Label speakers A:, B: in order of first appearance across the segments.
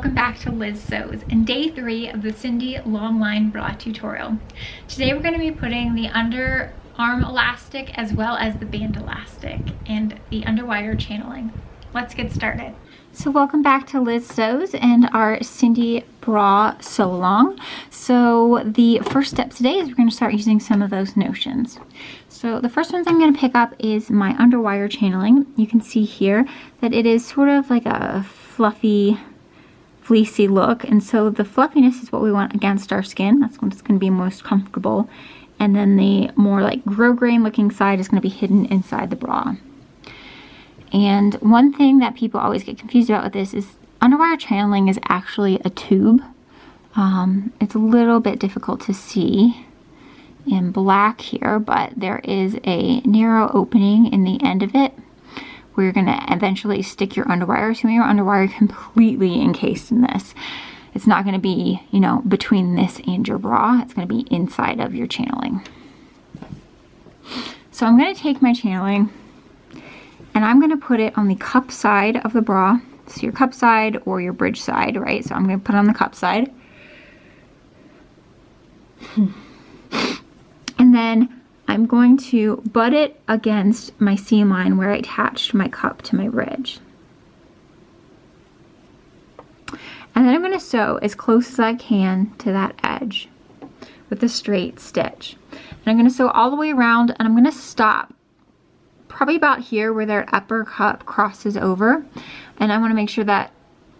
A: welcome back to Liz Sews and day 3 of the Cindy long line bra tutorial. Today we're going to be putting the underarm elastic as well as the band elastic and the underwire channeling. Let's get started. So welcome back to Liz Sews and our Cindy bra sew along. So the first step today is we're going to start using some of those notions. So the first ones I'm going to pick up is my underwire channeling. You can see here that it is sort of like a fluffy, fleecy look, and so the fluffiness is what we want against our skin. That's what's going to be most comfortable, and then the more like grosgrain looking side is going to be hidden inside the bra. And one thing that people always get confused about with this is underwire channeling is actually a tube. It's a little bit difficult to see in black here, but there is a narrow opening in the end of it where you're going to eventually stick your underwire. So your underwire completely encased in this. It's not going to be, you know, between this and your bra. It's going to be inside of your channeling. So I'm going to take my channeling and I'm going to put it on the cup side of the bra. So your cup side or your bridge side, right? So I'm going to put it on the cup side. And then I'm going to butt it against my seam line where I attached my cup to my bridge. And then I'm going to sew as close as I can to that edge with a straight stitch. And I'm going to sew all the way around, and I'm going to stop probably about here where that upper cup crosses over. And I want to make sure that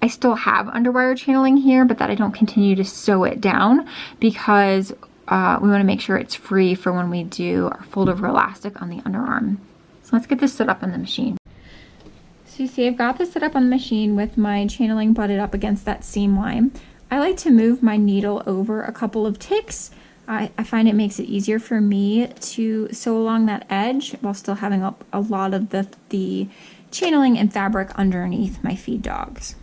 A: I still have underwire channeling here, but that I don't continue to sew it down, because we want to make sure it's free for when we do our fold over elastic on the underarm. So let's get this set up on the machine. So you see I've got this set up on the machine with my channeling butted up against that seam line. I like to move my needle over a couple of ticks. I find it makes it easier for me to sew along that edge while still having a lot of the channeling and fabric underneath my feed dogs.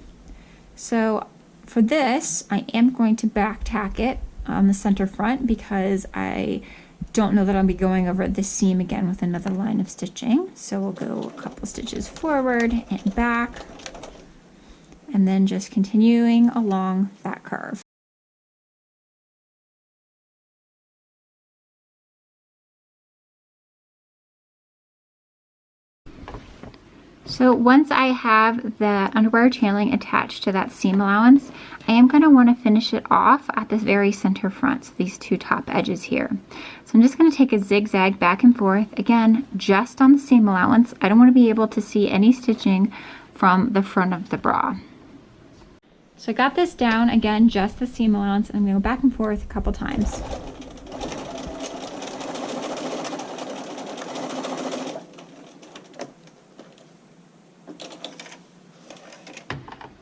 A: So for this, I am going to back tack it on the center front because I don't know that I'll be going over this seam again with another line of stitching. So we'll go a couple stitches forward and back, and then just continuing along that curve. So once I have the underwire channeling attached to that seam allowance, I am going to want to finish it off at this very center front, so these two top edges here. So I'm just going to take a zigzag back and forth, again, just on the seam allowance. I don't want to be able to see any stitching from the front of the bra. So I got this down, again, just the seam allowance, and I'm going to go back and forth a couple times.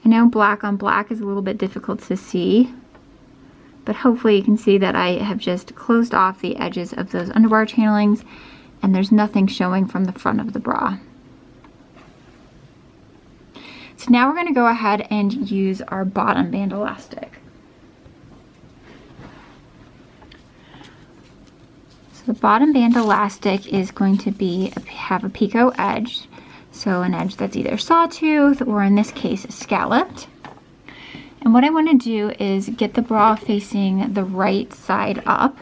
A: I know black on black is a little bit difficult to see, but hopefully you can see that I have just closed off the edges of those underwire channelings and there's nothing showing from the front of the bra. So now we're going to go ahead and use our bottom band elastic. So the bottom band elastic is going to have a picot edge. So an edge that's either sawtooth or in this case scalloped. And what I want to do is get the bra facing the right side up.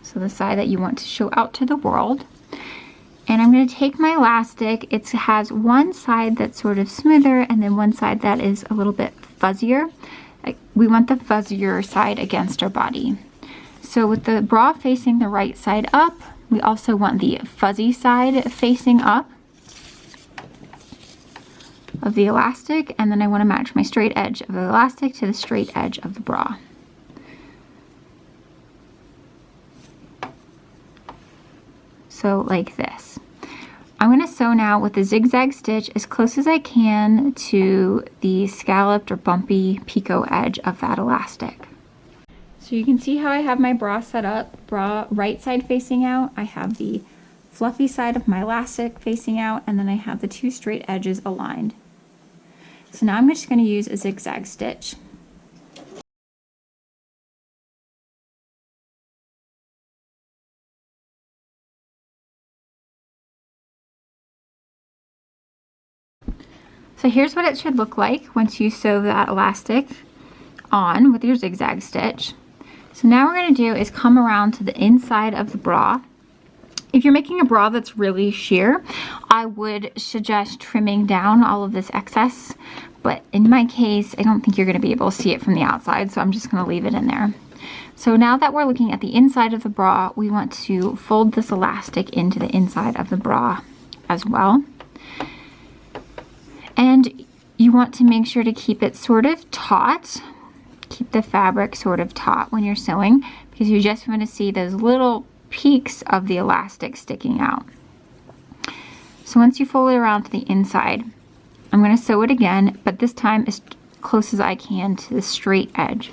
A: So the side that you want to show out to the world. And I'm going to take my elastic. It has one side that's sort of smoother and then one side that is a little bit fuzzier. We want the fuzzier side against our body. So with the bra facing the right side up, we also want the fuzzy side facing up of the elastic, and then I want to match my straight edge of the elastic to the straight edge of the bra. So like this. I'm going to sew now with a zigzag stitch as close as I can to the scalloped or bumpy picot edge of that elastic. So you can see how I have my bra set up, bra right side facing out. I have the fluffy side of my elastic facing out, and then I have the two straight edges aligned. So now I'm just going to use a zigzag stitch. So here's what it should look like once you sew that elastic on with your zigzag stitch. So now what we're going to do is come around to the inside of the bra. If you're making a bra that's really sheer, I would suggest trimming down all of this excess, but in my case, I don't think you're going to be able to see it from the outside, so I'm just going to leave it in there. So now that we're looking at the inside of the bra, we want to fold this elastic into the inside of the bra as well. And you want to make sure to keep it sort of taut. Keep the fabric sort of taut when you're sewing, because you just want to see those little peaks of the elastic sticking out. So once you fold it around to the inside, I'm going to sew it again, but this time as close as I can to the straight edge.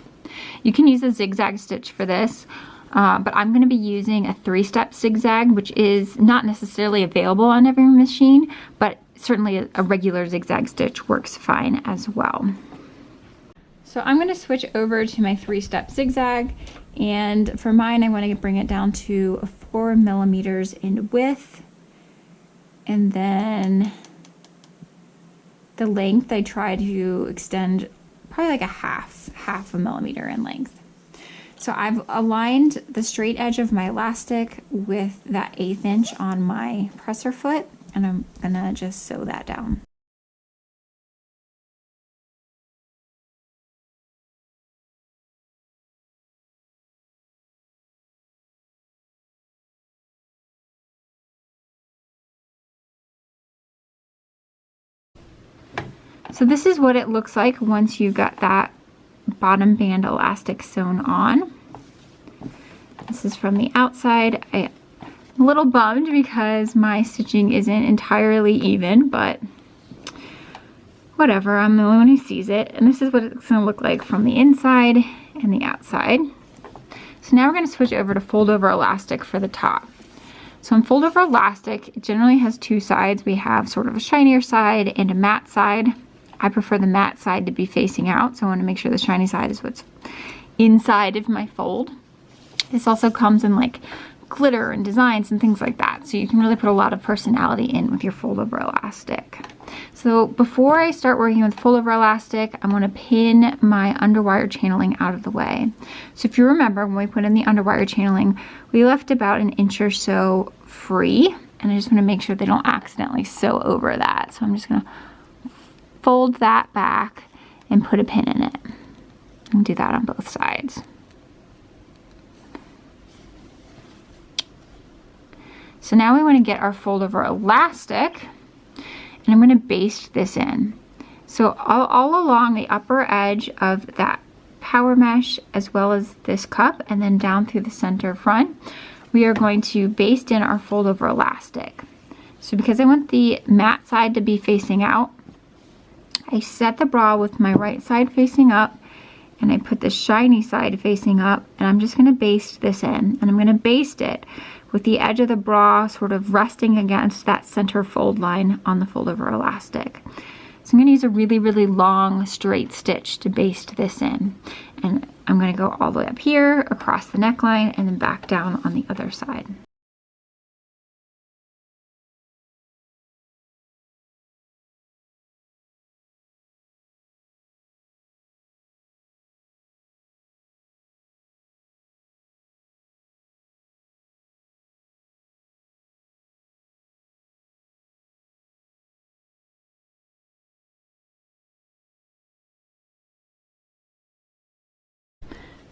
A: You can use a zigzag stitch for this, but I'm going to be using a 3-step zigzag, which is not necessarily available on every machine, but certainly a regular zigzag stitch works fine as well. So I'm going to switch over to my 3-step zigzag, and for mine I want to bring it down to 4 millimeters in width, and then the length I try to extend probably like a half a millimeter in length. So I've aligned the straight edge of my elastic with that 1/8 inch on my presser foot, and I'm gonna just sew that down. So this is what it looks like once you got that bottom band elastic sewn on. This is from the outside. I'm a little bummed because my stitching isn't entirely even, but whatever, I'm the only one who sees it. And this is what it's gonna look like from the inside and the outside. So now we're gonna switch over to fold over elastic for the top. So in fold over elastic, it generally has 2 sides. We have sort of a shinier side and a matte side. I prefer the matte side to be facing out, so I want to make sure the shiny side is what's inside of my fold. This also comes in like glitter and designs and things like that, so you can really put a lot of personality in with your fold over elastic. So before I start working with fold over elastic, I'm going to pin my underwire channeling out of the way. So if you remember, when we put in the underwire channeling, we left about 1 inch or so free, and I just want to make sure they don't accidentally sew over that. So I'm just going to fold that back and put a pin in it. And do that on both sides. So now we want to get our fold over elastic, and I'm going to baste this in. So all along the upper edge of that power mesh, as well as this cup, and then down through the center front, we are going to baste in our fold over elastic. So because I want the matte side to be facing out, I set the bra with my right side facing up, and I put the shiny side facing up, and I'm just going to baste this in. And I'm going to baste it with the edge of the bra sort of resting against that center fold line on the fold over elastic. So I'm going to use a really, really long straight stitch to baste this in. And I'm going to go all the way up here, across the neckline, and then back down on the other side.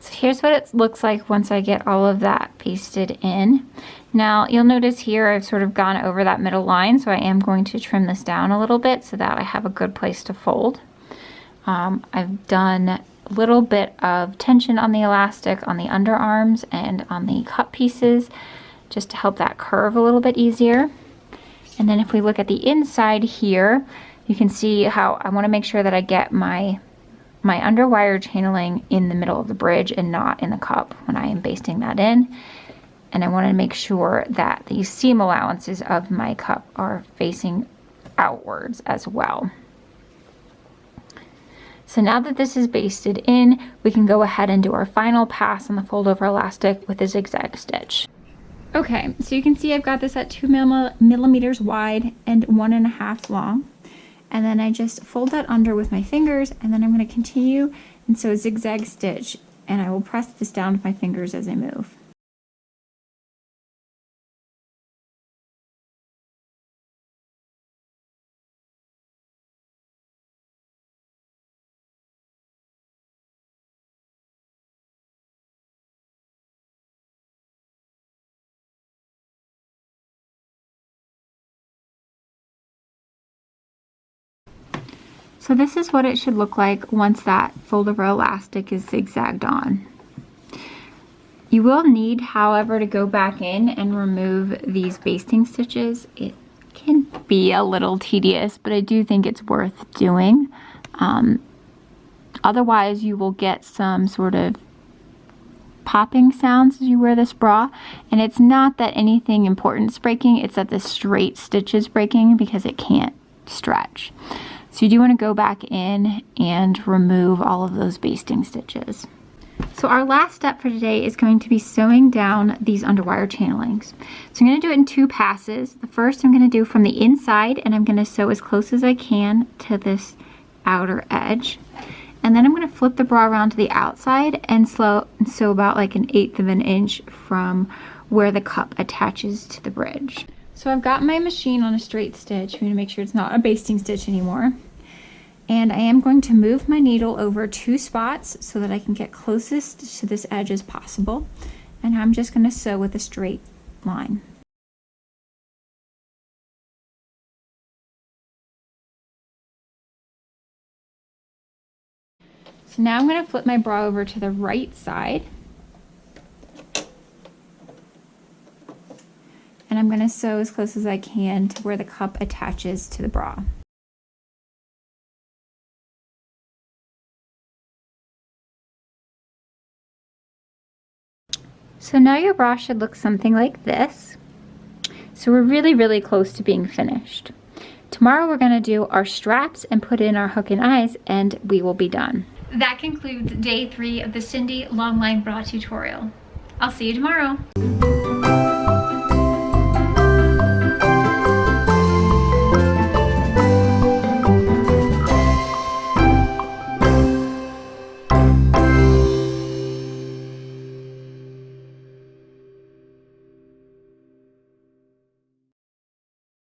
A: So here's what it looks like once I get all of that pasted in. Now you'll notice here I've sort of gone over that middle line, so I am going to trim this down a little bit so that I have a good place to fold. I've done a little bit of tension on the elastic on the underarms and on the cup pieces just to help that curve a little bit easier. And then if we look at the inside here, you can see how I want to make sure that I get my underwire channeling in the middle of the bridge and not in the cup when I am basting that in. And I want to make sure that the seam allowances of my cup are facing outwards as well. So now that this is basted in, we can go ahead and do our final pass on the fold over elastic with a zigzag stitch. Okay, so you can see I've got this at 2 millimeters wide and 1.5 long. And then I just fold that under with my fingers, and then I'm going to continue and sew a zigzag stitch, and I will press this down with my fingers as I move. So this is what it should look like once that fold over elastic is zigzagged on. You will need, however, to go back in and remove these basting stitches. It can be a little tedious, but I do think it's worth doing. Otherwise, you will get some sort of popping sounds as you wear this bra, and it's not that anything important is breaking, it's that the straight stitch is breaking because it can't stretch. So you do want to go back in and remove all of those basting stitches. So our last step for today is going to be sewing down these underwire channelings. So I'm going to do it in 2 passes. The first I'm going to do from the inside, and I'm going to sew as close as I can to this outer edge. And then I'm going to flip the bra around to the outside and sew about like 1/8 of an inch from where the cup attaches to the bridge. So I've got my machine on a straight stitch. I'm going to make sure it's not a basting stitch anymore. And I am going to move my needle over 2 spots so that I can get closest to this edge as possible. And I'm just going to sew with a straight line. So now I'm going to flip my bra over to the right side. And I'm going to sew as close as I can to where the cup attaches to the bra. So now your bra should look something like this. So we're really, really close to being finished. Tomorrow we're going to do our straps and put in our hook and eyes, and we will be done. That concludes day 3 of the Cindy Longline Bra tutorial. I'll see you tomorrow.